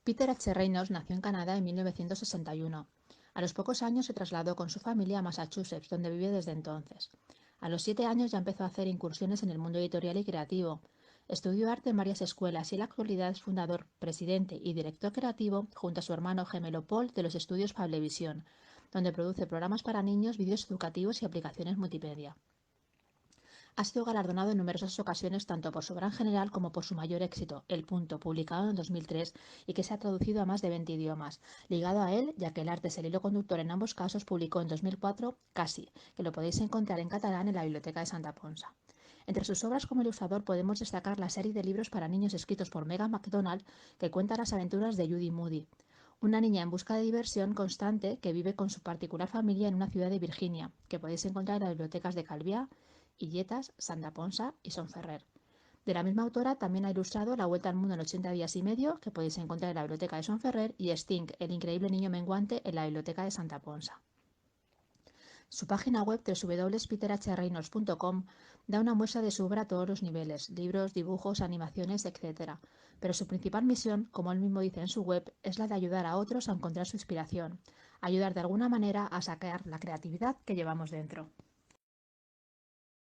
Peter H. Reynolds nació en Canadá en 1961. A los pocos años se trasladó con su familia a Massachusetts, donde vive desde entonces. A los 7 años ya empezó a hacer incursiones en el mundo editorial y creativo. Estudió arte en varias escuelas y en la actualidad es fundador, presidente y director creativo, junto a su hermano gemelo Paul, de los estudios Fablevisión, donde produce programas para niños, vídeos educativos y aplicaciones multimedia. Ha sido galardonado en numerosas ocasiones tanto por su obra en general como por su mayor éxito, El Punto, publicado en 2003 y que se ha traducido a más de 20 idiomas. Ligado a él, ya que el arte es el hilo conductor en ambos casos, publicó en 2004 Casi, que lo podéis encontrar en catalán en la Biblioteca de Santa Ponsa. Entre sus obras como ilustrador podemos destacar la serie de libros para niños escritos por Megan MacDonald, que cuenta las aventuras de Judy Moody, una niña en busca de diversión constante que vive con su particular familia en una ciudad de Virginia, que podéis encontrar en las bibliotecas de Calviá, Illetas, Santa Ponsa y Son Ferrer. De la misma autora también ha ilustrado La Vuelta al Mundo en 80 días y medio, que podéis encontrar en la biblioteca de Son Ferrer, y Sting, El increíble niño menguante, en la biblioteca de Santa Ponsa. Su página web www.peterhreynolds.com da una muestra de su obra a todos los niveles, libros, dibujos, animaciones, etc. Pero su principal misión, como él mismo dice en su web, es la de ayudar a otros a encontrar su inspiración, ayudar de alguna manera a sacar la creatividad que llevamos dentro.